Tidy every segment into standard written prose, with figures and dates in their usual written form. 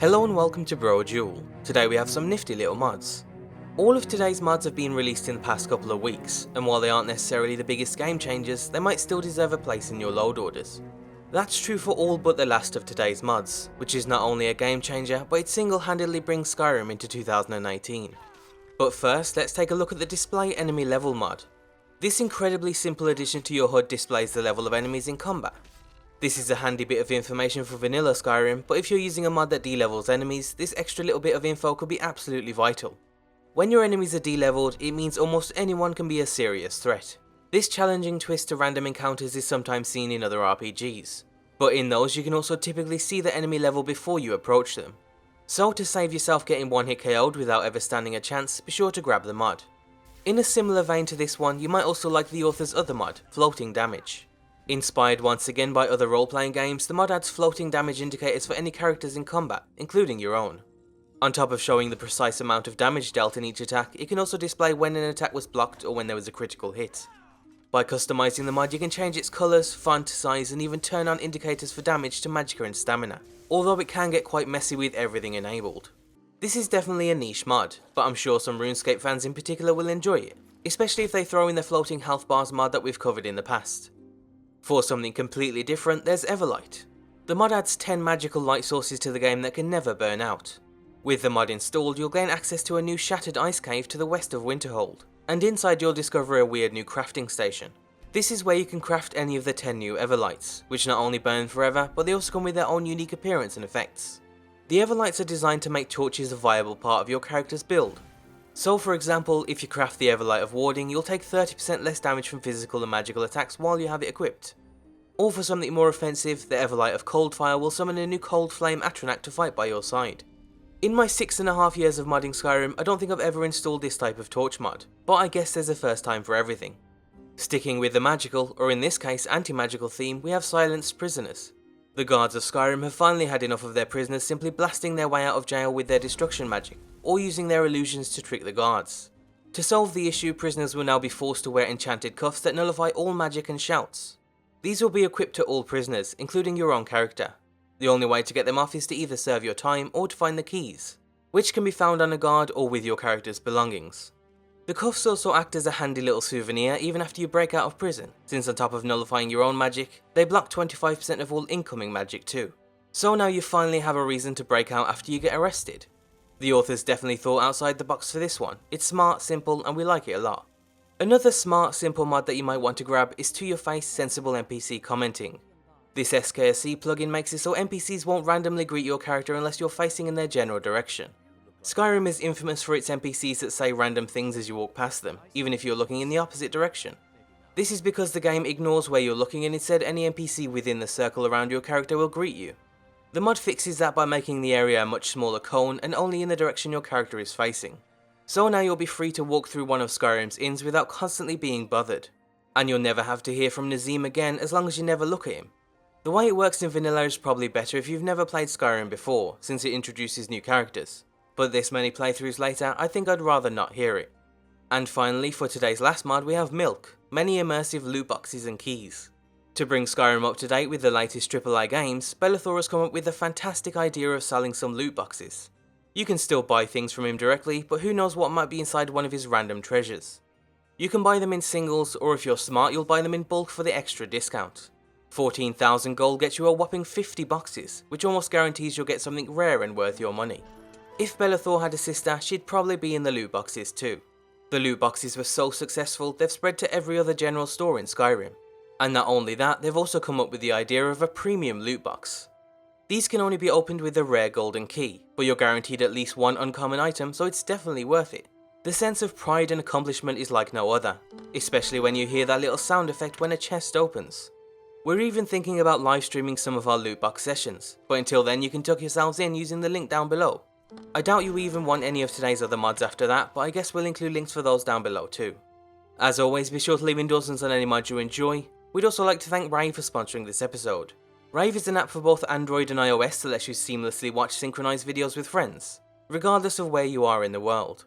Hello and welcome to Brodual. Today we have some nifty little mods. All of today's mods have been released in the past couple of weeks, and while they aren't necessarily the biggest game changers, they might still deserve a place in your load orders. That's true for all but the last of today's mods, which is not only a game changer, but it single-handedly brings Skyrim into 2018. But first, let's take a look at the Display Enemy Level mod. This incredibly simple addition to your HUD displays the level of enemies in combat. This is a handy bit of information for vanilla Skyrim, but if you're using a mod that delevels enemies, this extra little bit of info could be absolutely vital. When your enemies are deleveled, it means almost anyone can be a serious threat. This challenging twist to random encounters is sometimes seen in other RPGs, but in those you can also typically see the enemy level before you approach them. So to save yourself getting one hit KO'd without ever standing a chance, be sure to grab the mod. In a similar vein to this one, you might also like the author's other mod, Floating Damage. Inspired once again by other role-playing games, the mod adds floating damage indicators for any characters in combat, including your own. On top of showing the precise amount of damage dealt in each attack, it can also display when an attack was blocked or when there was a critical hit. By customizing the mod, you can change its colours, font, size, and even turn on indicators for damage to magicka and stamina, although it can get quite messy with everything enabled. This is definitely a niche mod, but I'm sure some RuneScape fans in particular will enjoy it, especially if they throw in the floating Healthbars mod that we've covered in the past. For something completely different, there's Everlight. The mod adds 10 magical light sources to the game that can never burn out. With the mod installed, you'll gain access to a new shattered ice cave to the west of Winterhold, and inside you'll discover a weird new crafting station. This is where you can craft any of the 10 new Everlights, which not only burn forever, but they also come with their own unique appearance and effects. The Everlights are designed to make torches a viable part of your character's build. So for example, if you craft the Everlight of Warding, you'll take 30% less damage from physical and magical attacks while you have it equipped. Or for something more offensive, the Everlight of Coldfire will summon a new Cold Flame Atronach to fight by your side. In my 6.5 years of modding Skyrim, I don't think I've ever installed this type of torch mod, but I guess there's a first time for everything. Sticking with the magical, or in this case anti-magical theme, we have Silenced Prisoners. The guards of Skyrim have finally had enough of their prisoners simply blasting their way out of jail with their destruction magic, or using their illusions to trick the guards. To solve the issue, prisoners will now be forced to wear enchanted cuffs that nullify all magic and shouts. These will be equipped to all prisoners, including your own character. The only way to get them off is to either serve your time or to find the keys, which can be found on a guard or with your character's belongings. The cuffs also act as a handy little souvenir even after you break out of prison, since on top of nullifying your own magic, they block 25% of all incoming magic too. So now you finally have a reason to break out after you get arrested. The authors definitely thought outside the box for this one. It's smart, simple, and we like it a lot. Another smart, simple mod that you might want to grab is To Your Face Sensible NPC Commenting. This SKSC plugin makes it so NPCs won't randomly greet your character unless you're facing in their general direction. Skyrim is infamous for its NPCs that say random things as you walk past them, even if you're looking in the opposite direction. This is because the game ignores where you're looking and instead any NPC within the circle around your character will greet you. The mod fixes that by making the area a much smaller cone and only in the direction your character is facing. So now you'll be free to walk through one of Skyrim's inns without constantly being bothered. And you'll never have to hear from Nazim again as long as you never look at him. The way it works in vanilla is probably better if you've never played Skyrim before, since it introduces new characters. But this many playthroughs later, I think I'd rather not hear it. And finally, for today's last mod, we have Milk, many immersive loot boxes and keys. To bring Skyrim up to date with the latest AAA games, Bellathor has come up with the fantastic idea of selling some loot boxes. You can still buy things from him directly, but who knows what might be inside one of his random treasures. You can buy them in singles, or if you're smart, you'll buy them in bulk for the extra discount. 14,000 gold gets you a whopping 50 boxes, which almost guarantees you'll get something rare and worth your money. If Bellathor had a sister, she'd probably be in the loot boxes too. The loot boxes were so successful, they've spread to every other general store in Skyrim. And not only that, they've also come up with the idea of a premium loot box. These can only be opened with a rare golden key, but you're guaranteed at least one uncommon item, so it's definitely worth it. The sense of pride and accomplishment is like no other, especially when you hear that little sound effect when a chest opens. We're even thinking about live streaming some of our loot box sessions, but until then you can tuck yourselves in using the link down below. I doubt you even want any of today's other mods after that, but I guess we'll include links for those down below too. As always, be sure to leave endorsements on any mod you enjoy. We'd also like to thank Rave for sponsoring this episode. Rave is an app for both Android and iOS that lets you seamlessly watch synchronized videos with friends, regardless of where you are in the world.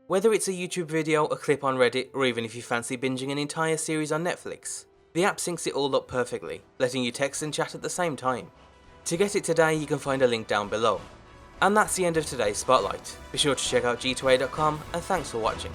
Whether it's a YouTube video, a clip on Reddit, or even if you fancy binging an entire series on Netflix, the app syncs it all up perfectly, letting you text and chat at the same time. To get it today, you can find a link down below. And that's the end of today's spotlight. Be sure to check out g2a.com and thanks for watching.